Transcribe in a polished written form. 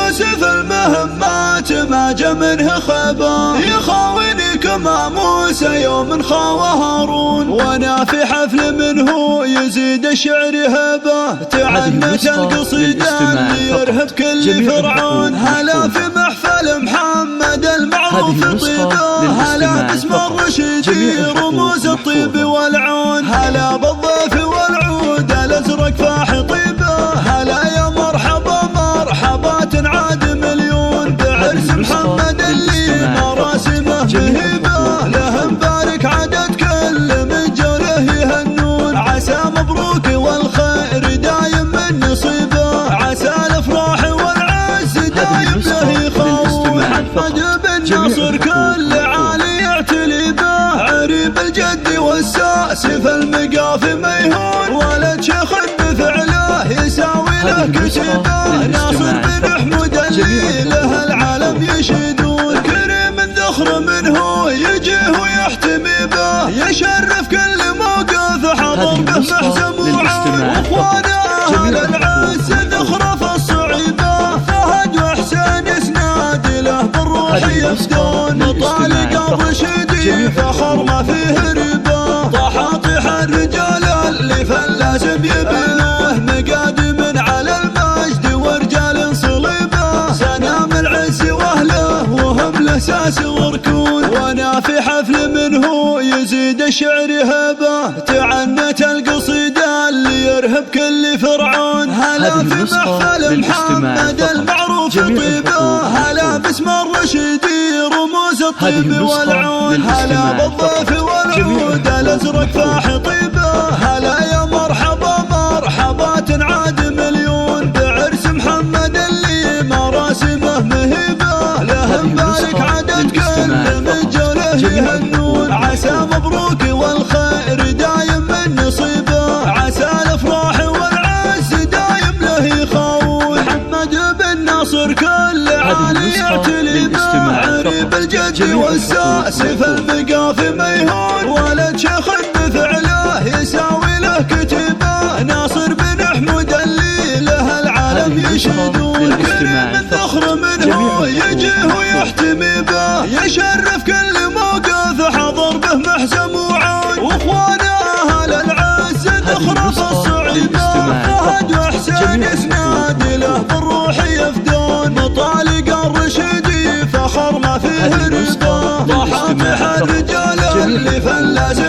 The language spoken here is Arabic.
يوسف المهمات ما جا منه خبا، يخاوني كما موسى يوم خاوى هارون، وانا في حفل منه يزيد الشعر هبه، تعنت القصيدة اللي يرهب كل فرعون. هلا في محفل محمد المعروف طيبه، هلا باسم الرشيدي رموز الطيب والعون، هلا بالضيف والعود الازرق فاح طيبه، هلا يا مرحبا مرحبا تنعاد مليون، بعرس محمد اللي مراسمه مهيبه، له مبارك عدد كل من جوله يهنون، عسى مبروك والخير دايم من نصيبه، عسى الافراح والعز دايم له يخون. محمد بن ناصر كل عالي يعتلي به، عريب الجد والساس في المقاف ميهون، ولد شيخ بفعله يساوي له كتيبه، ناصر بن حمود اللي له العالم يشهدون، كريم ذخر منه يجيه ويحتمي به، يشرف كل موقف حضر به محزم وعون، واخوانه اهل العز ذخره في الصعيبه، فهد وحسين يسناد له بالروح يفدون، طالق الرشيدي فخر ما فيه ريبه، طحاطح الرجال اللي فلازم يبنوه، مقادم على المجد ورجال صليبه، سنام العز واهله وهم له ساس وركون، وانا في حفل منه يزيد الشعر هبه، تعنت القصيده اللي يرهب كل فرعون. هلا في محفل محمد المعروف طيبه، هلا باسم الرشيدي رموز الطيب والعون، هلا بالضيف والعود الازرق فاح طيبه، هلا يا مرحبا مرحبا تنعاد مليون، بعرس محمد اللي مراسمه مهيبه، له مبارك عدد كل من جوله يهنون، عسى مبروك والخير دايم من نصيبه، عسى الافراح والعز دايم له يخون. محمد بن ناصر كل عالي يعتلي به، عريب الجد والساس في المقاف ميهون، ولد شيخ بفعله يساوي له كتيبه، ناصر بن حمود اللي له العالم يشهدون، كريم الذخر منه يجيه ويحتمي به، يشرف كل موقف حضر به محزم وعون، واخوانه اهل العز ذخره في الصعيبه، فهد وحسين يسناد له بالروح يفدون، طالق الرشيدي فخر ما فيه ريبه، طحاطح الرجال اللي فلازم